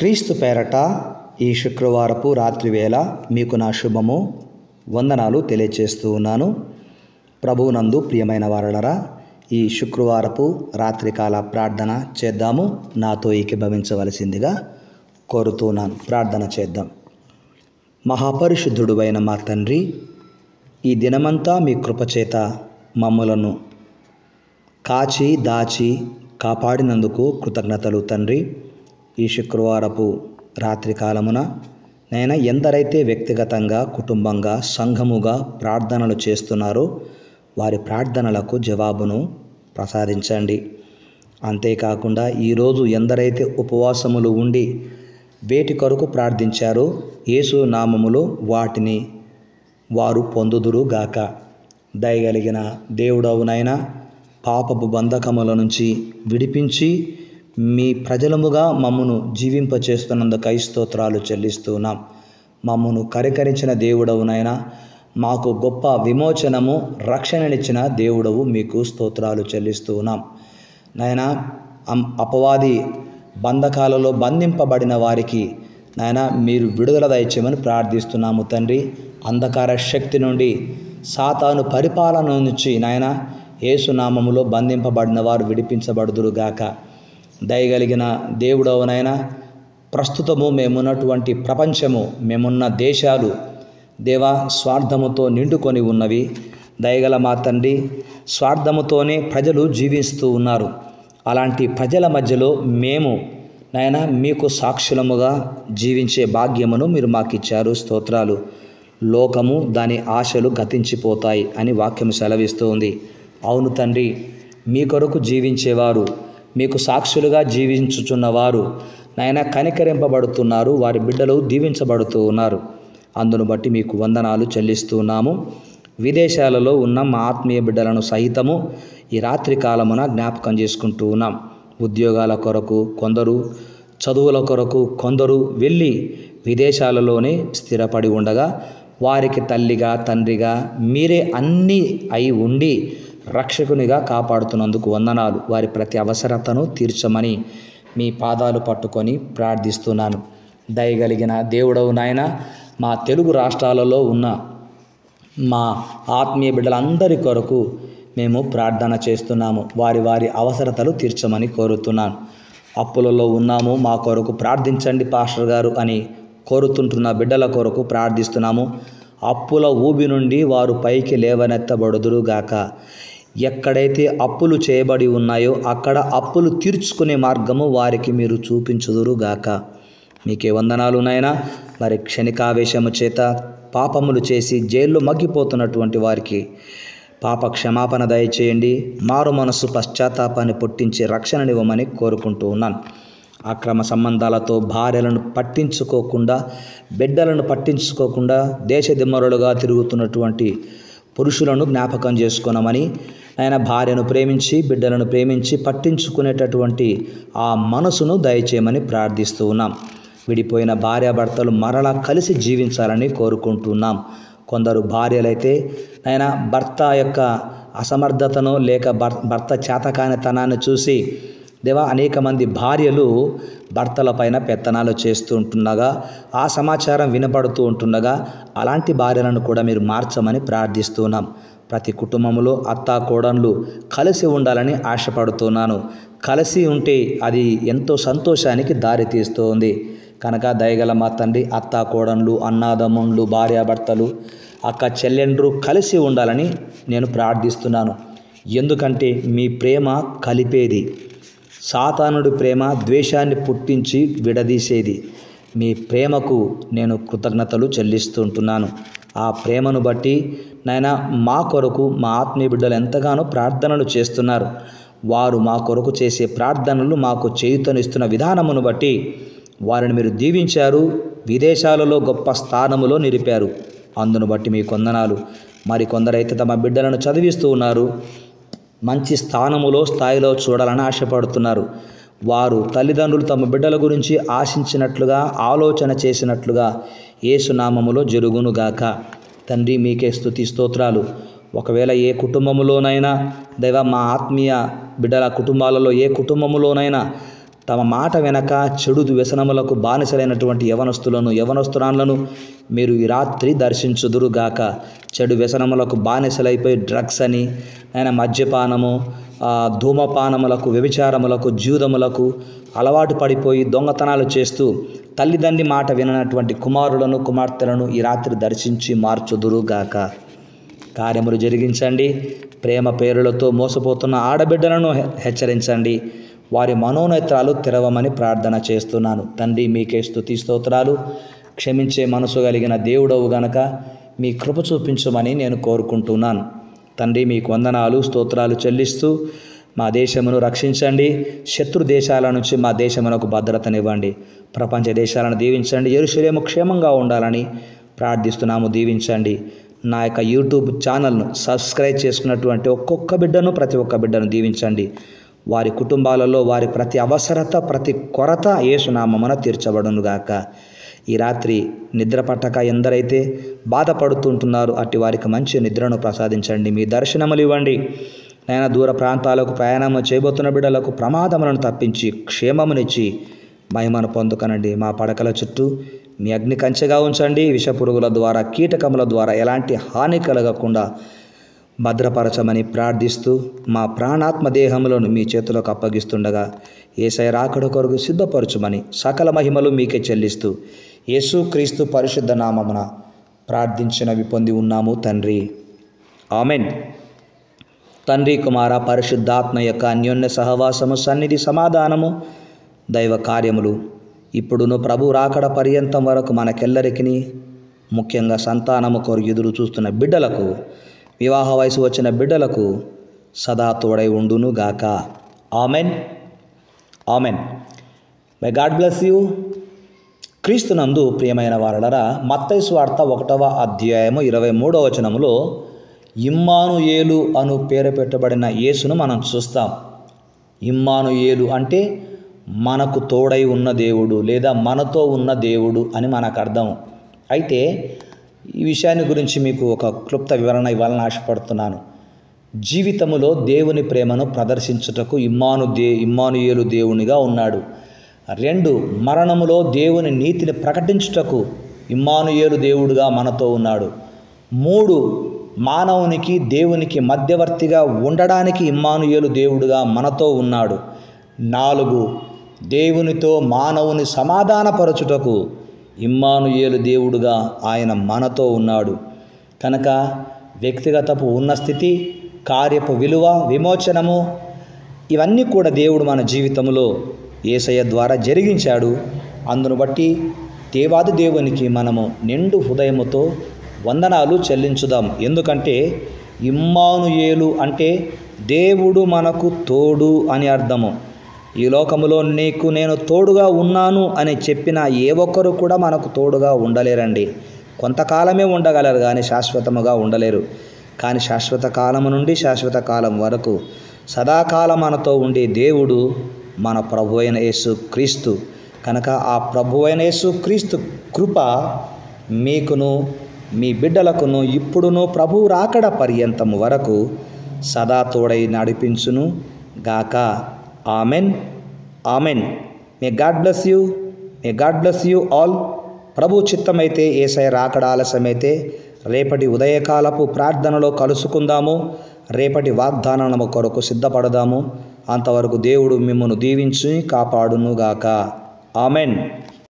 క్రీస్తు పేరట ఈ శుక్రవారపు రాత్రివేళ మీకు నా శుభము వందనాలు తెలియచేస్తూ ఉన్నాను. ప్రభువునందు ప్రియమైన వారలారా, ఈ శుక్రవారపు రాత్రికాల ప్రార్థన చేద్దాము. నాతో ఏకీభవించవలసిందిగా కోరుతున్నాను. ప్రార్థన చేద్దాం. మహాపరిశుద్ధుడు అయిన మా తండ్రి, ఈ దినమంతా మీ కృపచేత మమ్మలను కాచి దాచి కాపాడినందుకు కృతజ్ఞతలు తండ్రి. ఈ శుక్రవారపు రాత్రి కాలమున నేను ఎందరైతే వ్యక్తిగతంగా, కుటుంబంగా, సంఘముగా ప్రార్థనలు చేస్తున్నారో వారి ప్రార్థనలకు జవాబును ప్రసాదించండి. అంతేకాకుండా ఈరోజు ఎందరైతే ఉపవాసములు ఉండి వేటి కొరకు ప్రార్థించారో యేసు నామములో వాటిని వారు పొందుదురు గాక. దయగలిగిన దేవుడవునైనా పాపపు బంధకముల నుంచి విడిపించి మీ ప్రజలముగా మమ్మను జీవింపచేస్తున్నందుకై స్తోత్రాలు చెల్లిస్తున్నాం. మమ్మను కరికరించిన దేవుడవునైనా మాకు గొప్ప విమోచనము, రక్షణనిచ్చిన దేవుడవు మీకు స్తోత్రాలు చెల్లిస్తున్నాం. నాయనా, అపవాది బంధకాలలో బంధింపబడిన వారికి నాయనా మీరు విడుదల దయచేయమని ప్రార్థిస్తున్నాము తండ్రి. అంధకార శక్తి నుండి, సాతాను పరిపాలన నుంచి నాయనా యేసునామములో బంధింపబడిన వారు విడిపించబడుదురుగాక. దయగలిగిన దేవుడవునైనా ప్రస్తుతము మేమున్నటువంటి ప్రపంచము, మేమున్న దేశాలు దేవా స్వార్థముతో నిండుకొని ఉన్నవి. దయగల మా తండ్రి, స్వార్థముతోనే ప్రజలు జీవిస్తూ ఉన్నారు. అలాంటి ప్రజల మధ్యలో మేము నాయనా మీకు సాక్షులముగా జీవించే భాగ్యమును మీరు మాకు ఇచ్చారు. స్తోత్రాలు. లోకము దాని ఆశలు గతించిపోతాయి అని వాక్యం సెలవిస్తూ ఉంది. అవును తండ్రి, మీ కొరకు జీవించేవారు, మీకు సాక్షులుగా జీవించుచున్నవారు నాయన కనికరింపబడుతున్నారు. వారి బిడ్డలు దీవించబడుతూ ఉన్నారు. అందును బట్టి మీకు వందనాలు చెల్లిస్తున్నాము. విదేశాలలో ఉన్న మా ఆత్మీయ బిడ్డలను సహితము ఈ రాత్రి కాలమున జ్ఞాపకం చేసుకుంటూ ఉన్నాం. ఉద్యోగాల కొరకు కొందరు, చదువుల కొరకు కొందరు వెళ్ళి విదేశాలలోనే స్థిరపడి ఉండగా వారికి తల్లిగా, తండ్రిగా మీరే అన్నీ అయి ఉండి రక్షకునిగా కాపాడుతున్నందుకు వందనాలు. వారి ప్రతి అవసరతను తీర్చమని మీ పాదాలు పట్టుకొని ప్రార్థిస్తున్నాను. దయగలిగిన దేవుడవు నాయన, మా తెలుగు రాష్ట్రాలలో ఉన్న మా ఆత్మీయ బిడ్డలందరి కొరకు మేము ప్రార్థన చేస్తున్నాము. వారి వారి అవసరతలు తీర్చమని కోరుతున్నాను. అప్పులలో ఉన్నాము, మా కొరకు ప్రార్థించండి పాస్టర్ గారు అని కోరుతుంటున్న బిడ్డల కొరకు ప్రార్థిస్తున్నాము. అప్పుల ఊబి నుండి వారు పైకి లేవనెత్తబడుదురుగాక. ఎక్కడైతే అప్పులు చేయబడి ఉన్నాయో అక్కడ అప్పులు తీర్చుకునే మార్గము వారికి మీరు చూపించుదురుగాక. మీకే వందనాలు నాయనా. మరి క్షణికావేశము చేత పాపములు చేసి జైల్లో మగ్గిపోతున్నటువంటి వారికి పాప క్షమాపణ దయచేయండి. మారు మనసు, పశ్చాత్తాపాన్ని పుట్టించి రక్షణనివ్వమని కోరుకుంటూ ఉన్నాను. అక్రమ సంబంధాలతో భార్యలను పట్టించుకోకుండా, బిడ్డలను పట్టించుకోకుండా దేశదిమ్మరులుగా తిరుగుతున్నటువంటి పురుషులను జ్ఞాపకం చేసుకున్నామని ఆయన భార్యను ప్రేమించి, బిడ్డలను ప్రేమించి పట్టించుకునేటటువంటి ఆ మనసును దయచేయమని ప్రార్థిస్తూ ఉన్నాం. విడిపోయిన భార్యాభర్తలు మరలా కలిసి జీవించాలని కోరుకుంటున్నాం. కొందరు భార్యలైతే ఆయన భర్త యొక్క అసమర్థతను లేక భర్త చేతకానితనాన్ని చూసి దేవా అనేక మంది భార్యలు భర్తల పైన పెత్తనాలు చేస్తూ ఉంటుండగా, ఆ సమాచారం వినపడుతూ ఉంటుండగా అలాంటి భార్యలను కూడా మీరు మార్చమని ప్రార్థిస్తున్నాం. ప్రతి కుటుంబంలో అత్తా కోడళ్ళు కలిసి ఉండాలని ఆశపడుతున్నాను. కలిసి ఉంటే అది ఎంతో సంతోషానికి దారితీస్తూ ఉంది. కనుక దయగల మా తండ్రి, అత్తా కోడళ్ళు, అన్నాదమ్ముళ్ళు, భార్యాభర్తలు, అక్క చెల్లెండ్రు కలిసి ఉండాలని నేను ప్రార్థిస్తున్నాను. ఎందుకంటే మీ ప్రేమ కలిపేది. సాతానుడి ప్రేమ ద్వేషాన్ని పుట్టించి విడదీసేది. మీ ప్రేమకు నేను కృతజ్ఞతలు చెల్లిస్తుంటున్నాను. ఆ ప్రేమను బట్టి నాయన మా కొరకు మా ఆత్మీయ బిడ్డలు ఎంతగానో ప్రార్థనలు చేస్తున్నారు. వారు మా కొరకు చేసే ప్రార్థనలు మాకు చేయూతనిస్తున్న విధానమును బట్టి వారిని మీరు దీవించారు. విదేశాలలో గొప్ప స్థానములో నిలిపారు. అందును బట్టి మీ వందనాలు. మరి కొందరైతే తమ బిడ్డలను చదివిస్తూ ఉన్నారు. మంచి స్థాయిలో చూడాలని ఆశపడుతున్నారు. వారు తల్లిదండ్రులు తమ బిడ్డల గురించి ఆశించినట్లుగా, ఆలోచన చేసినట్లుగా యేసునామములో జరుగునుగాక. తండ్రి మీకే స్తుతి స్తోత్రాలు. ఒకవేళ ఏ కుటుంబములోనైనా దైవ మా ఆత్మీయ బిడ్డల కుటుంబాలలో ఏ కుటుంబములోనైనా తమ మాట వెనక చెడు వ్యసనములకు బానిసలైనటువంటి యవనస్తురాలను మీరు ఈ రాత్రి దర్శించుదురుగాక. చెడు వ్యసనములకు బానిసలైపోయి డ్రగ్స్ అని మద్యపానము, ధూమపానములకు, వ్యభిచారములకు, జూదములకు అలవాటు పడిపోయి దొంగతనాలు చేస్తూ తల్లిదండ్రి మాట విననటువంటి కుమారులను కుమార్తెలను ఈ రాత్రి దర్శించి మార్చుదురుగాక. కార్యములు జరిగించండి. ప్రేమ పేరులతో మోసపోతున్న ఆడబిడ్డలను హెచ్చరించండి. వారి మనోనేత్రాలు తెరవమని ప్రార్థన చేస్తున్నాను. తండ్రి, మీకే స్తుతి స్తోత్రాలు. క్షమించే మనసు కలిగిన దేవుడవు గనక మీ కృప చూపించమని నేను కోరుకుంటున్నాను. తండ్రి, మీకు వందనాలు స్తోత్రాలు చెల్లిస్తూ మా దేశమును రక్షించండి. శత్రు దేశాల నుంచి మా దేశమునకు భద్రతనివ్వండి. ప్రపంచ దేశాలను దీవించండి. యెరూషలేము క్షేమంగా ఉండాలని ప్రార్థిస్తున్నాము. దీవించండి. నా యొక్క యూట్యూబ్ ఛానల్ను సబ్స్క్రైబ్ చేసుకున్నటువంటి ప్రతి ఒక్క బిడ్డను దీవించండి. వారి కుటుంబాలలో వారి ప్రతి అవసరత, ప్రతి కొరత యేసునామమున తీర్చబడునుగాక. ఈ రాత్రి నిద్ర పట్టక ఎందరైతే బాధపడుతుంటున్నారో అట్టి వారికి మంచి నిద్రను ప్రసాదించండి. మీ దర్శనములు ఇవ్వండి. నేను దూర ప్రాంతాలకు ప్రయాణం చేయబోతున్న బిడ్డలకు ప్రమాదములను తప్పించి క్షేమమునిచ్చి మహిమను పొందుకనండి. మా పడకల చుట్టూ మీ అగ్ని కంచెగా ఉంచండి. విషపురుగుల ద్వారా, కీటకముల ద్వారా ఎలాంటి హాని కలగకుండా భద్రపరచమని ప్రార్థిస్తూ మా ప్రాణాత్మ దేహములను మీ చేతులకు అప్పగిస్తుండగా యేసయ్య రాకడ కొరకు సిద్ధపరచుమని సకల మహిమలు మీకే చెల్లిస్తూ యేసుక్రీస్తు పరిశుద్ధ నామమున ప్రార్థించినవి పొంది ఉన్నాము తండ్రి. ఆమెన్. తండ్రి, కుమార, పరిశుద్ధాత్మ యొక్క అన్యోన్య సహవాసము, సన్నిధి, సమాధానము, దైవ కార్యములు ఇప్పుడును ప్రభు రాకడ పర్యంతం వరకు మనకెల్లరికి, ముఖ్యంగా సంతానము కొరకు ఎదురు చూస్తున్న బిడ్డలకు, వివాహ వయసు వచ్చిన బిడ్డలకు సదా తోడై ఉండును గాక. Amen. Amen. My God bless you. క్రీస్తునందు ప్రియమైన వారలారా, మత్తయి సువార్త 1వ అధ్యాయము 23వ వచనములో ఇమ్మానుయేలు అను పేరు పెట్టబడిన యేసును మనం చూస్తాం. ఇమ్మానుయేలు అంటే మనకు తోడై ఉన్న దేవుడు లేదా మనతో ఉన్న దేవుడు అని మనకు అర్థం. అయితే ఈ విషయాన్ని గురించి మీకు ఒక క్లుప్త వివరణ ఇవ్వాలని ఆశపడుతున్నాను. జీవితములో దేవుని ప్రేమను ప్రదర్శించుటకు ఇమ్మానుయేలు దేవునిగా ఉన్నాడు. 2, మరణములో దేవుని నీతిని ప్రకటించుటకు ఇమ్మానుయేలు దేవుడుగా మనతో ఉన్నాడు. 3, మానవునికి దేవునికి మధ్యవర్తిగా ఉండడానికి ఇమ్మానుయేలు దేవుడుగా మనతో ఉన్నాడు. 4, దేవునితో మానవుని సమాధానపరచుటకు ఇమ్మానుయేలు దేవుడుగా ఆయన మనతో ఉన్నాడు. కనుక వ్యక్తిగతపు ఉన్నస్థితి, కార్యపు విలువ, విమోచనము ఇవన్నీ కూడా దేవుడు మన జీవితంలో యేసయ్య ద్వారా జరిగించాడు. అందును బట్టి దేవాది దేవునికి మనము నిండు హృదయముతో వందనాలు చెల్లించుదాం. ఎందుకంటే ఇమ్మానుయేలు అంటే దేవుడు మనకు తోడు అని అర్థము. ఈ లోకములో నీకు నేను తోడుగా ఉన్నాను అని చెప్పిన ఏ ఒక్కరు కూడా మనకు తోడుగా ఉండలేరండి. కొంతకాలమే ఉండగలరు కానీ శాశ్వతముగా ఉండలేరు. కానీ శాశ్వత కాలము నుండి శాశ్వత కాలం వరకు సదాకాలం మనతో ఉండే దేవుడు మన ప్రభు అయిన యేసుక్రీస్తు. కనుక ఆ ప్రభు అయిన యేసుక్రీస్తు కృప మీకును మీ బిడ్డలకును ఇప్పుడును ప్రభు రాకడ పర్యంతము వరకు సదా తోడై నడిపించును గాక. Amen. Amen. May God bless you. May God bless you all. ప్రభు చిత్తమైతే, యేసయ్య రాకడ ఆలస్యమైతే రేపటి ఉదయకాలపు ప్రార్థనలో కలుసుకుందాము. రేపటి వాగ్దానము కొరకు సిద్ధపడదాము. అంతవరకు దేవుడు మిమ్మల్ని దీవించి కాపాడునుగాక. ఆమెన్.